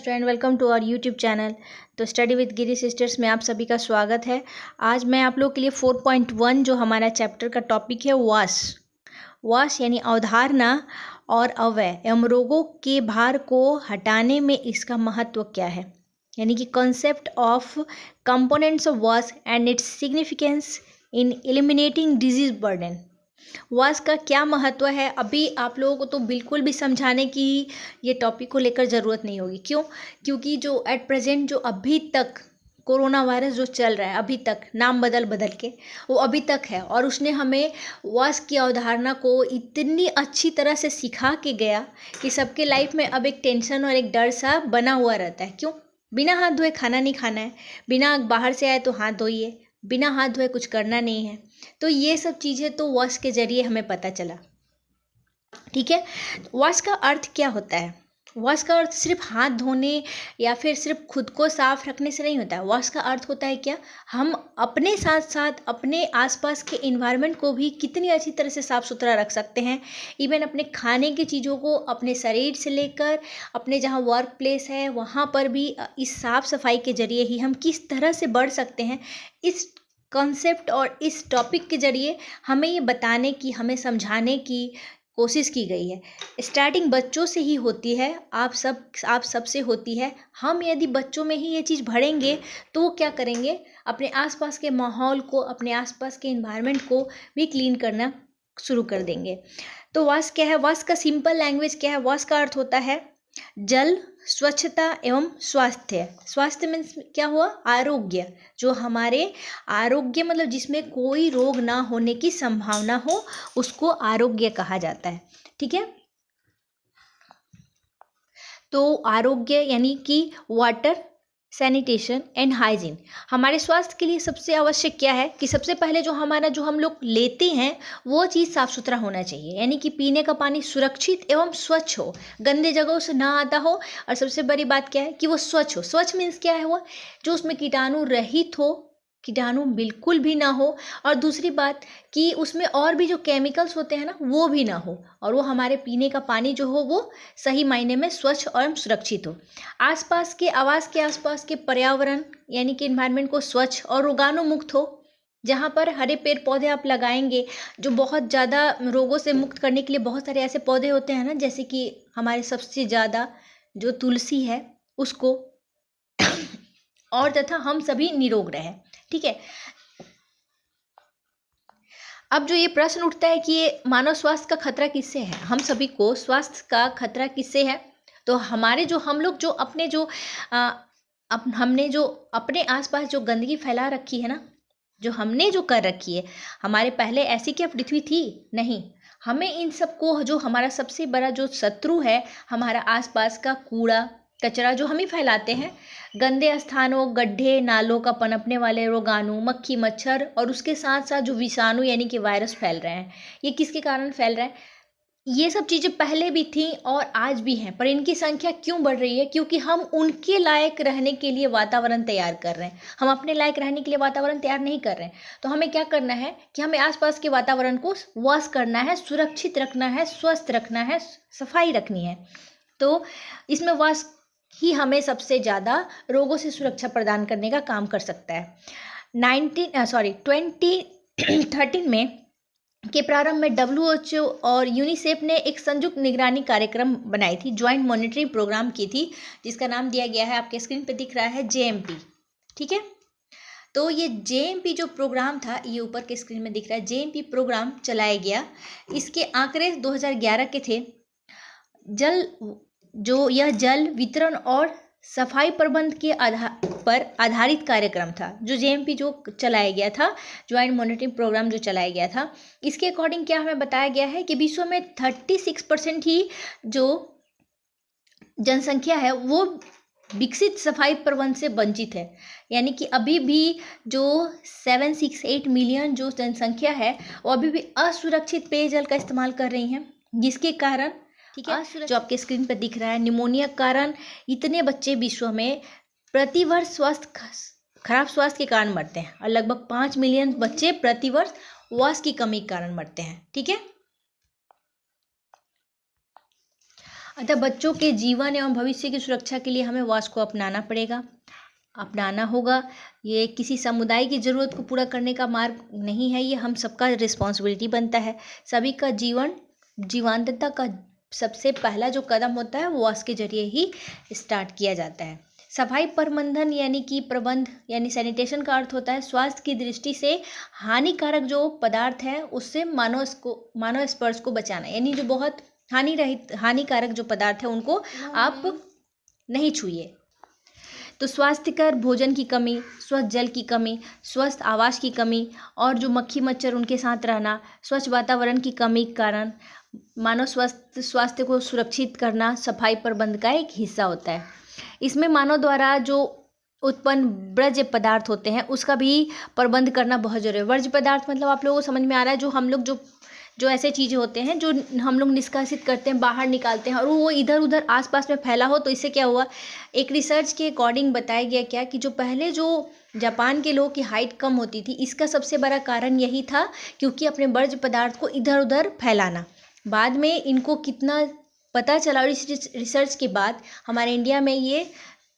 Friend, welcome to our YouTube channel. तो study with Giri sisters में आप सभी का स्वागत है। आज मैं आप लोग के लिए 4.1 जो हमारा चैप्टर का टॉपिक है वास यानी अवधारणा और अवयव एवं रोगों के भार को हटाने में इसका महत्व क्या है, यानी कि कॉन्सेप्ट ऑफ कंपोनेंट्स ऑफ वास and its significance in eliminating disease burden. वास का क्या महत्व है, अभी आप लोगों को तो बिल्कुल भी समझाने की ये टॉपिक को लेकर ज़रूरत नहीं होगी। क्यों? क्योंकि जो एट प्रेजेंट जो अभी तक कोरोना वायरस जो चल रहा है, अभी तक नाम बदल बदल के वो अभी तक है, और उसने हमें वास की अवधारणा को इतनी अच्छी तरह से सिखा के गया कि सबके लाइफ में अब एक टेंशन और एक डर सा बना हुआ रहता है। क्यों? बिना हाथ धोए खाना नहीं खाना है, बिना बाहर से आए तो हाथ धोइए, बिना हाथ धोए कुछ करना नहीं है। तो ये सब चीज़ें तो वास के जरिए हमें पता चला। ठीक है, वास का अर्थ क्या होता है? वास का अर्थ सिर्फ हाथ धोने या फिर सिर्फ खुद को साफ रखने से नहीं होता है। वास का अर्थ होता है क्या, हम अपने साथ साथ अपने आसपास के इन्वायरमेंट को भी कितनी अच्छी तरह से साफ सुथरा रख सकते हैं। इवन अपने खाने की चीज़ों को, अपने शरीर से लेकर अपने जहाँ वर्क प्लेस है वहाँ पर भी इस साफ सफाई के जरिए ही हम किस तरह से बढ़ सकते हैं, इस कॉन्सेप्ट और इस टॉपिक के जरिए हमें ये बताने की, हमें समझाने की कोशिश की गई है। स्टार्टिंग बच्चों से ही होती है, आप सब से होती है। हम यदि बच्चों में ही ये चीज़ भरेंगे तो वो क्या करेंगे, अपने आसपास के माहौल को, अपने आसपास के एनवायरनमेंट को भी क्लीन करना शुरू कर देंगे। तो वास क्या है? वास का सिंपल लैंग्वेज क्या है? वास का अर्थ होता है जल, स्वच्छता एवं स्वास्थ्य। स्वास्थ्य मीन्स क्या हुआ? आरोग्य। जो हमारे आरोग्य मतलब जिसमें कोई रोग ना होने की संभावना हो, उसको आरोग्य कहा जाता है। ठीक है, तो आरोग्य यानी कि वाटर, सैनिटेशन एंड हाइजीन। हमारे स्वास्थ्य के लिए सबसे आवश्यक क्या है कि सबसे पहले जो हम लोग लेते हैं वो चीज़ साफ सुथरा होना चाहिए, यानी कि पीने का पानी सुरक्षित एवं स्वच्छ हो, गंदे जगहों से ना आता हो। और सबसे बड़ी बात क्या है कि वो स्वच्छ हो। स्वच्छ मीन्स क्या है? वो जो उसमें कीटाणु रहित हो, कीटाणु बिल्कुल भी ना हो। और दूसरी बात कि उसमें और भी जो केमिकल्स होते हैं ना, वो भी ना हो, और वो हमारे पीने का पानी जो हो वो सही मायने में स्वच्छ और सुरक्षित हो। आसपास के आवास के आसपास के पर्यावरण यानी कि इन्वायरमेंट को स्वच्छ और रोगाणु मुक्त हो। जहाँ पर हरे पेड़ पौधे आप लगाएंगे, जो बहुत ज़्यादा रोगों से मुक्त करने के लिए बहुत सारे ऐसे पौधे होते हैं ना, जैसे कि हमारे सबसे ज़्यादा जो तुलसी है उसको, और तथा हम सभी निरोग रहें। ठीक है, अब जो ये प्रश्न उठता है कि ये मानव स्वास्थ्य का खतरा किससे है, हम सभी को स्वास्थ्य का खतरा किससे है? तो हमारे जो हम लोग जो अपने जो हमने जो अपने आसपास जो गंदगी फैला रखी है ना, जो हमने जो कर रखी है, हमारे पहले ऐसी क्या पृथ्वी थी? नहीं। हमें इन सबको, जो हमारा सबसे बड़ा जो शत्रु है, हमारा आसपास का कूड़ा कचरा जो हम ही फैलाते हैं, गंदे स्थानों, गड्ढे, नालों का पनपने वाले रोगाणु, मक्खी, मच्छर, और उसके साथ साथ जो विषाणु यानी कि वायरस फैल रहे हैं, ये किसके कारण फैल रहे हैं? ये सब चीज़ें पहले भी थी और आज भी हैं, पर इनकी संख्या क्यों बढ़ रही है? क्योंकि हम उनके लायक रहने के लिए वातावरण तैयार कर रहे हैं, हम अपने लायक रहने के लिए वातावरण तैयार नहीं कर रहे हैं। तो हमें क्या करना है कि हमें आसपास के वातावरण को वाश करना है, सुरक्षित रखना है, स्वस्थ रखना है, सफाई रखनी है। तो इसमें वाश ही हमें सबसे ज़्यादा रोगों से सुरक्षा प्रदान करने का काम कर सकता है। 2013 में के प्रारंभ में WHO और यूनिसेफ ने एक संयुक्त निगरानी कार्यक्रम बनाई थी, ज्वाइंट मॉनिटरिंग प्रोग्राम की थी, जिसका नाम दिया गया है, आपके स्क्रीन पे दिख रहा है, JMP। ठीक है, तो ये JMP जो प्रोग्राम था, ये ऊपर के स्क्रीन में दिख रहा है, JMP प्रोग्राम चलाया गया। इसके आंकड़े 2011 के थे। यह जल वितरण और सफाई प्रबंध के पर आधारित कार्यक्रम था, जो JMP जो चलाया गया था, ज्वाइंट मॉनिटरिंग प्रोग्राम जो चलाया गया था। इसके अकॉर्डिंग क्या हमें बताया गया है कि विश्व में 36% ही जो जनसंख्या है वो विकसित सफाई प्रबंध से वंचित है। यानी कि अभी भी जो 768 मिलियन जो जनसंख्या है, वो अभी भी असुरक्षित पेयजल का इस्तेमाल कर रही हैं, जिसके कारण, ठीक है, जो आपके स्क्रीन पर दिख रहा है, निमोनिया के कारण इतने बच्चे विश्व में प्रतिवर्ष खराब स्वास्थ्य के कारण मरते हैं, और लगभग 5 मिलियन बच्चे प्रतिवर्ष वास की कमी के कारण मरते हैं। ठीक है, अतः बच्चों के जीवन एवं भविष्य की सुरक्षा के लिए हमें वॉश को अपनाना होगा। ये किसी समुदाय की ज़रूरत को पूरा करने का मार्ग नहीं है, ये हम सबका रिस्पॉन्सिबिलिटी बनता है। सभी का जीवंतता का सबसे पहला जो कदम होता है वो वॉश के जरिए ही स्टार्ट किया जाता है। सफाई प्रबंधन यानी कि प्रबंध यानी सैनिटेशन का अर्थ होता है स्वास्थ्य की दृष्टि से हानिकारक जो पदार्थ है उससे मानव स्पर्श को बचाना, यानी जो बहुत हानिकारक जो पदार्थ है उनको आप नहीं छूइए। तो स्वास्थ्यकर भोजन की कमी, स्वच्छ जल की कमी, स्वस्थ आवास की कमी और जो मक्खी मच्छर उनके साथ रहना, स्वच्छ वातावरण की कमी के कारण मानव स्वास्थ्य को सुरक्षित करना सफाई प्रबंध का एक हिस्सा होता है। इसमें मानव द्वारा जो उत्पन्न वर्ज्य पदार्थ होते हैं उसका भी प्रबंध करना बहुत जरूरी है। वर्ज्य पदार्थ मतलब आप लोगों को समझ में आ रहा है, जो हम लोग जो ऐसे चीज़ें होते हैं जो हम लोग निष्कासित करते हैं, बाहर निकालते हैं और वो इधर उधर आसपास में फैला हो। तो इससे क्या हुआ, एक रिसर्च के अकॉर्डिंग बताया गया क्या कि जो पहले जो जापान के लोगों की हाइट कम होती थी, इसका सबसे बड़ा कारण यही था क्योंकि अपने वर्ज्य पदार्थ को इधर उधर फैलाना। बाद में इनको कितना पता चला और इस रिसर्च के बाद हमारे इंडिया में ये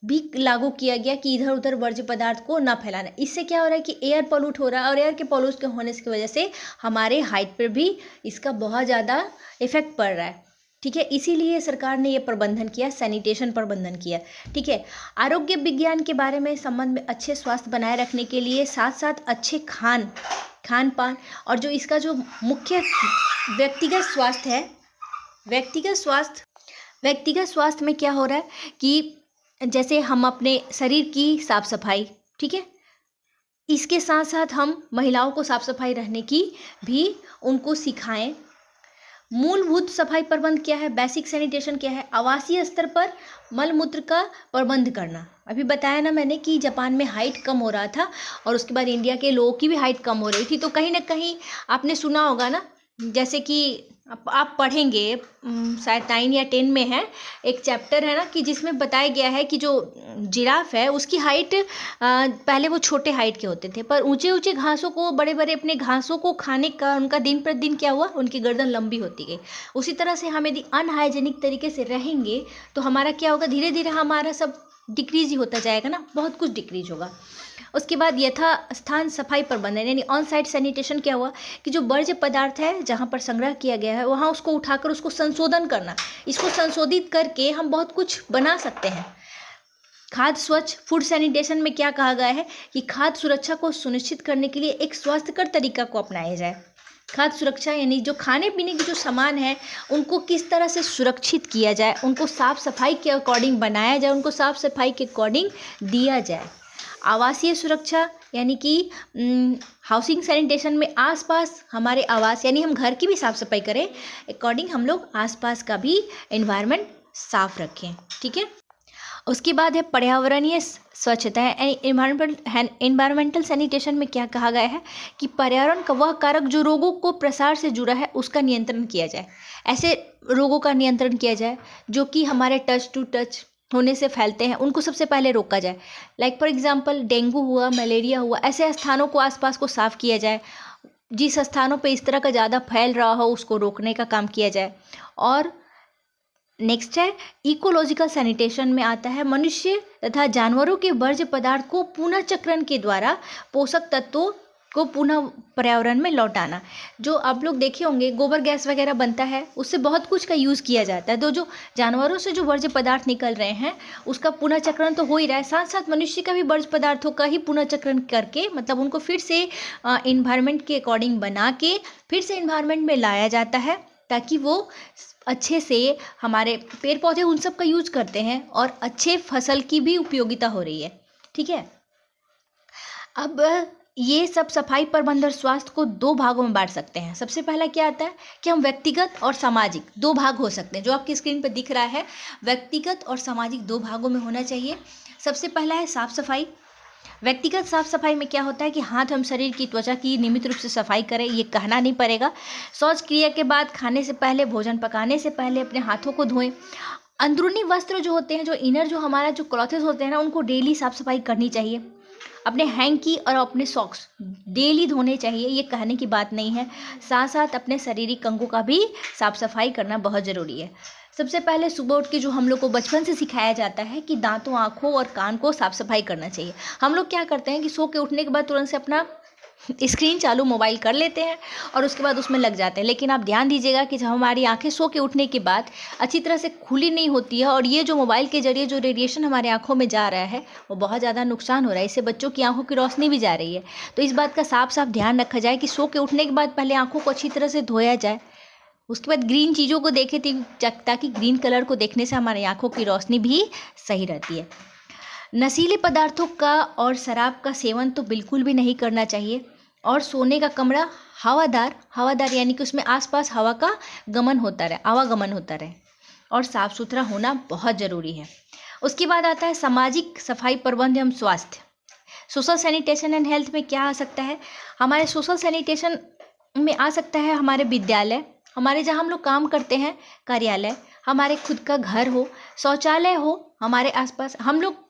भी लागू किया गया कि इधर उधर वर्ज्य पदार्थ को ना फैलाना। इससे क्या हो रहा है कि एयर पॉल्यूट हो रहा है और एयर के पॉल्यूट होने की वजह से हमारे हाइट पर भी इसका बहुत ज़्यादा इफेक्ट पड़ रहा है। ठीक है, इसीलिए सरकार ने ये प्रबंधन किया, सैनिटेशन प्रबंधन किया। ठीक है, आरोग्य विज्ञान के बारे में संबंध में अच्छे स्वास्थ्य बनाए रखने के लिए साथ साथ अच्छे खान पान और जो इसका जो मुख्य व्यक्तिगत स्वास्थ्य है, व्यक्तिगत स्वास्थ्य में क्या हो रहा है कि जैसे हम अपने शरीर की साफ सफाई, ठीक है, इसके साथ साथ हम महिलाओं को साफ सफाई रहने की भी उनको सिखाएं। मूलभूत सफाई प्रबंध क्या है, बेसिक सैनिटेशन क्या है, आवासीय स्तर पर मल मूत्र का प्रबंध करना। अभी बताया ना मैंने कि जापान में हाइट कम हो रहा था और उसके बाद इंडिया के लोगों की भी हाइट कम हो रही थी। तो कहीं ना कहीं आपने सुना होगा ना, जैसे कि आप पढ़ेंगे शायद 9 या 10 में है, एक चैप्टर है ना कि जिसमें बताया गया है कि जो जिराफ है उसकी हाइट पहले वो छोटे हाइट के होते थे, पर ऊंचे ऊंचे घासों को, बड़े बड़े अपने घासों को खाने का उनका दिन प्रतिदिन क्या हुआ, उनकी गर्दन लंबी होती गई। उसी तरह से हम यदि अनहाइजेनिक तरीके से रहेंगे तो हमारा क्या होगा, धीरे धीरे हमारा सब डिक्रीज ही होता जाएगा ना, बहुत कुछ डिक्रीज होगा। उसके बाद यथास्थान सफाई प्रबंधन यानी ऑन साइट सैनिटेशन क्या हुआ कि जो वर्ज्य पदार्थ है जहाँ पर संग्रह किया गया है वहाँ उसको उठाकर उसको संशोधन करना, इसको संशोधित करके हम बहुत कुछ बना सकते हैं। खाद्य स्वच्छ फूड सैनिटेशन में क्या कहा गया है कि खाद्य सुरक्षा को सुनिश्चित करने के लिए एक स्वास्थ्यकर तरीका को अपनाया जाए। खाद्य सुरक्षा यानी जो खाने पीने की जो सामान है उनको किस तरह से सुरक्षित किया जाए, उनको साफ सफाई के अकॉर्डिंग बनाया जाए, उनको साफ सफाई के अकॉर्डिंग दिया जाए। आवासीय सुरक्षा यानी कि हाउसिंग सैनिटेशन में आसपास हमारे आवास यानी हम घर की भी साफ सफाई करें, अकॉर्डिंग हम लोग आसपास का भी एनवायरनमेंट साफ रखें। ठीक है, उसके बाद है पर्यावरणीय स्वच्छता है। एनवायरमेंटल सैनिटेशन में क्या कहा गया है कि पर्यावरण का वह कारक जो रोगों को प्रसार से जुड़ा है उसका नियंत्रण किया जाए। ऐसे रोगों का नियंत्रण किया जाए जो कि हमारे टच टू टच होने से फैलते हैं, उनको सबसे पहले रोका जाए। लाइक फॉर एग्जांपल डेंगू हुआ, मलेरिया हुआ, ऐसे स्थानों को आसपास को साफ किया जाए। जिस स्थानों पे इस तरह का ज़्यादा फैल रहा हो उसको रोकने का काम किया जाए। और नेक्स्ट है इकोलॉजिकल सैनिटेशन में आता है मनुष्य तथा जानवरों के वर्ज्य पदार्थ को पुनः चक्रण के द्वारा पोषक तत्वों को पुनः पर्यावरण में लौटाना। जो आप लोग देखे होंगे गोबर गैस वगैरह बनता है, उससे बहुत कुछ का यूज़ किया जाता है। तो जो जानवरों से जो वर्ज्य पदार्थ निकल रहे हैं उसका पुनः चक्रण तो हो ही रहा है, साथ साथ मनुष्य का भी वर्ज्य पदार्थों का ही पुनः चक्रण करके मतलब उनको फिर से इन्वायरमेंट के अकॉर्डिंग बना के फिर से इन्वायरमेंट में लाया जाता है ताकि वो अच्छे से, हमारे पेड़ पौधे उन सब का यूज करते हैं और अच्छे फसल की भी उपयोगिता हो रही है। ठीक है, अब ये सब सफाई प्रबंधन और स्वास्थ्य को दो भागों में बांट सकते हैं। सबसे पहला क्या आता है कि हम व्यक्तिगत और सामाजिक दो भाग हो सकते हैं। जो आपकी स्क्रीन पर दिख रहा है व्यक्तिगत और सामाजिक दो भागों में होना चाहिए। सबसे पहला है साफ सफाई। व्यक्तिगत साफ सफाई में क्या होता है कि हाथ हम शरीर की त्वचा की नियमित रूप से सफाई करें, ये कहना नहीं पड़ेगा। शौच क्रिया के बाद, खाने से पहले, भोजन पकाने से पहले अपने हाथों को धोएं। अंदरूनी वस्त्र जो होते हैं, जो इनर जो हमारा जो क्लॉथेस होते हैं ना, उनको डेली साफ सफाई करनी चाहिए। अपने हैंकी और अपने सॉक्स डेली धोने चाहिए, ये कहने की बात नहीं है। साथ साथ अपने शारीरिक अंगों का भी साफ सफाई करना बहुत ज़रूरी है। सबसे पहले सुबह उठ के जो हम लोग को बचपन से सिखाया जाता है कि दांतों, आँखों और कान को साफ सफाई करना चाहिए। हम लोग क्या करते हैं कि सो के उठने के बाद तुरंत से अपना स्क्रीन चालू मोबाइल कर लेते हैं और उसके बाद उसमें लग जाते हैं। लेकिन आप ध्यान दीजिएगा कि जब हमारी आंखें सो के उठने के बाद अच्छी तरह से खुली नहीं होती है और ये जो मोबाइल के जरिए जो रेडिएशन हमारे आंखों में जा रहा है वो बहुत ज़्यादा नुकसान हो रहा है। इससे बच्चों की आंखों की रोशनी भी जा रही है। तो इस बात का साफ साफ ध्यान रखा जाए कि सो के उठने के बाद पहले आंखों को अच्छी तरह से धोया जाए। उसके बाद ग्रीन चीज़ों को देखें ताकि ग्रीन कलर को देखने से हमारी आंखों की रोशनी भी सही रहती है। नशीले पदार्थों का और शराब का सेवन तो बिल्कुल भी नहीं करना चाहिए। और सोने का कमरा हवादार यानी कि उसमें आसपास हवा का गमन होता रहे, आवागमन होता रहे और साफ़ सुथरा होना बहुत ज़रूरी है। उसके बाद आता है सामाजिक सफाई प्रबंध एवं स्वास्थ्य। सोशल सैनिटेशन एंड हेल्थ में क्या आ सकता है? हमारे सोशल सैनिटेशन में आ सकता है हमारे विद्यालय, हमारे जहाँ हम लोग काम करते हैं, कार्यालय, हमारे खुद का घर हो, शौचालय हो हमारे आसपास। हम लोग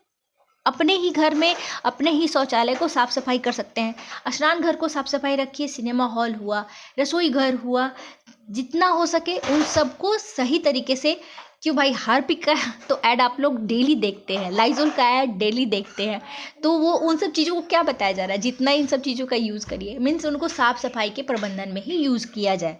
अपने ही घर में अपने ही शौचालय को साफ़ सफाई कर सकते हैं। स्नान घर को साफ़ सफाई रखिए, सिनेमा हॉल हुआ, रसोई घर हुआ, जितना हो सके उन सबको सही तरीके से। क्यों भाई, हार्पिक का तो ऐड आप लोग डेली देखते हैं, लाइजोल का ऐड डेली देखते हैं, तो वो उन सब चीज़ों को क्या बताया जा रहा है? जितना इन सब चीज़ों का यूज़ करिए, मीन्स उनको साफ़ सफाई के प्रबंधन में ही यूज़ किया जाए।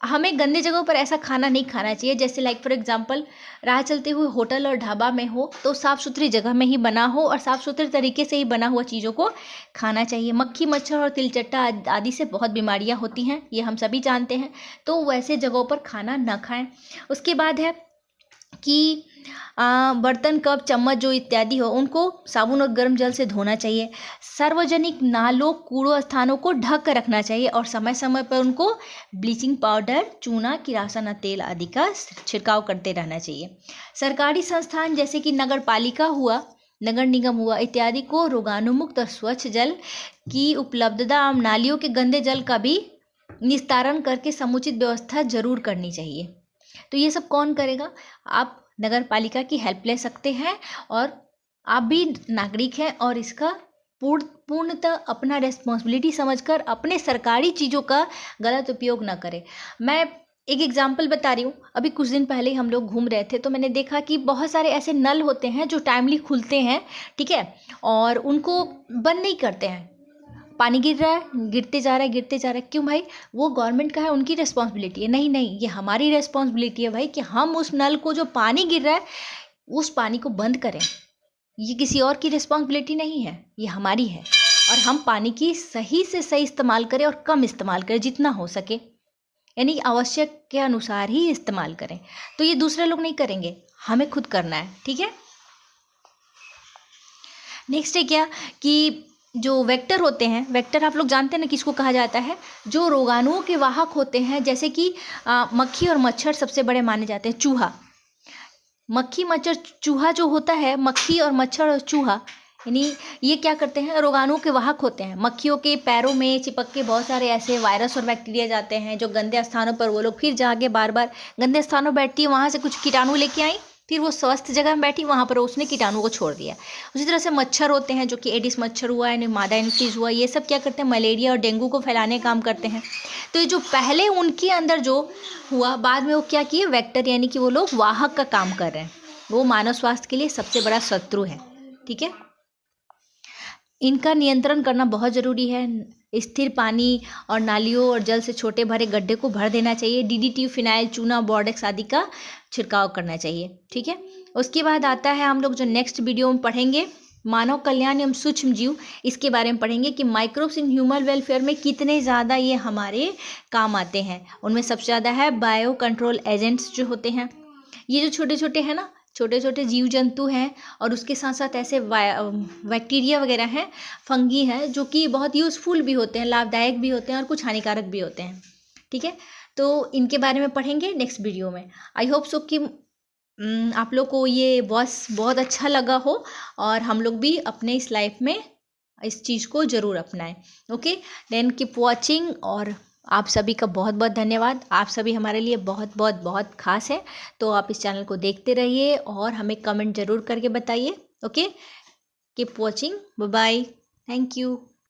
हमें गंदे जगहों पर ऐसा खाना नहीं खाना चाहिए। जैसे लाइक फॉर एग्जांपल, राह चलते हुए होटल और ढाबा में हो तो साफ़ सुथरी जगह में ही बना हो और साफ़ सुथरे तरीके से ही बना हुआ चीज़ों को खाना चाहिए। मक्खी, मच्छर और तिलचट्टा आदि से बहुत बीमारियां होती हैं, ये हम सभी जानते हैं, तो वैसे जगहों पर खाना ना खाएं। उसके बाद है कि बर्तन, कप, चम्मच जो इत्यादि हो उनको साबुन और गर्म जल से धोना चाहिए। सार्वजनिक नालों, कूड़ों स्थानों को ढक कर रखना चाहिए और समय समय पर उनको ब्लीचिंग पाउडर, चूना, किरासन तेल आदि का छिड़काव करते रहना चाहिए। सरकारी संस्थान जैसे कि नगर पालिका हुआ, नगर निगम हुआ इत्यादि को रोगाणुमुक्त और स्वच्छ जल की उपलब्धता, नालियों के गंदे जल का भी निस्तारण करके समुचित व्यवस्था जरूर करनी चाहिए। तो ये सब कौन करेगा? आप नगर पालिका की हेल्प ले सकते हैं और आप भी नागरिक हैं और इसका पूर्णतः अपना रेस्पॉन्सिबिलिटी समझकर अपने सरकारी चीज़ों का गलत उपयोग ना करें। मैं एक एग्जांपल बता रही हूँ। अभी कुछ दिन पहले हम लोग घूम रहे थे तो मैंने देखा कि बहुत सारे ऐसे नल होते हैं जो टाइमली खुलते हैं, ठीक है, और उनको बंद नहीं करते हैं। पानी गिर रहा है, गिरते जा रहा है। क्यों भाई? वो गवर्नमेंट का है, उनकी रिस्पॉन्सिबिलिटी है। नहीं, ये हमारी रिस्पॉन्सिबिलिटी है भाई कि हम उस नल को, जो पानी गिर रहा है, उस पानी को बंद करें। ये किसी और की रिस्पॉन्सिबिलिटी नहीं है, ये हमारी है। और हम पानी की सही से सही इस्तेमाल करें और कम इस्तेमाल करें जितना हो सके, यानी आवश्यक के अनुसार ही इस्तेमाल करें। तो ये दूसरे लोग नहीं करेंगे, हमें खुद करना है, ठीक है। नेक्स्ट है क्या कि जो वेक्टर होते हैं, वेक्टर आप लोग जानते हैं ना किसको कहा जाता है? जो रोगाणुओं के वाहक होते हैं, जैसे कि मक्खी और मच्छर सबसे बड़े माने जाते हैं। चूहा, मक्खी, मच्छर, चूहा जो होता है, मक्खी और मच्छर और चूहा, यानी ये क्या करते हैं? रोगाणुओं के वाहक होते हैं। मक्खियों के पैरों में चिपक के बहुत सारे ऐसे वायरस और बैक्टीरिया जाते हैं जो गंदे स्थानों पर वो लोग फिर जाके बार बार गंदे स्थानों बैठती है, वहाँ से कुछ कीटाणु लेके आई, फिर वो स्वस्थ जगह में बैठी, वहाँ पर उसने कीटाणु को छोड़ दिया। उसी तरह से मच्छर होते हैं जो कि एडिस मच्छर हुआ, यानी मादा इन्फ्लूएंजा हुआ, ये सब क्या करते हैं? मलेरिया और डेंगू को फैलाने का काम करते हैं। तो ये जो पहले उनके अंदर जो हुआ, बाद में वो क्या किए? वेक्टर, यानी कि वो लोग वाहक का काम कर रहे हैं। वो मानव स्वास्थ्य के लिए सबसे बड़ा शत्रु है, ठीक है। इनका नियंत्रण करना बहुत ज़रूरी है। स्थिर पानी और नालियों और जल से छोटे भरे गड्ढे को भर देना चाहिए। डीडीटी, फिनाइल, चूना, बोर्डेक्स आदि का छिड़काव करना चाहिए, ठीक है। उसके बाद आता है हम लोग जो नेक्स्ट वीडियो में पढ़ेंगे, मानव कल्याण एवं सूक्ष्म जीव, इसके बारे में पढ़ेंगे कि माइक्रोब्स इन ह्यूमन वेलफेयर में कितने ज़्यादा ये हमारे काम आते हैं। उनमें सबसे ज़्यादा है बायो कंट्रोल एजेंट्स जो होते हैं, ये जो छोटे छोटे हैं ना, छोटे छोटे जीव जंतु हैं, और उसके साथ साथ ऐसे बैक्टीरिया वगैरह हैं, फंगी हैं, जो कि बहुत यूज़फुल भी होते हैं, लाभदायक भी होते हैं और कुछ हानिकारक भी होते हैं, ठीक है। तो इनके बारे में पढ़ेंगे नेक्स्ट वीडियो में। आई होप सो कि आप लोग को ये बहुत अच्छा लगा हो और हम लोग भी अपने इस लाइफ में इस चीज़ को ज़रूर अपनाएं। Okay, then keep watching. और आप सभी का बहुत बहुत धन्यवाद। आप सभी हमारे लिए बहुत बहुत बहुत खास है। तो आप इस चैनल को देखते रहिए और हमें कमेंट ज़रूर करके बताइए। Okay, keep watching, bye bye, thank you.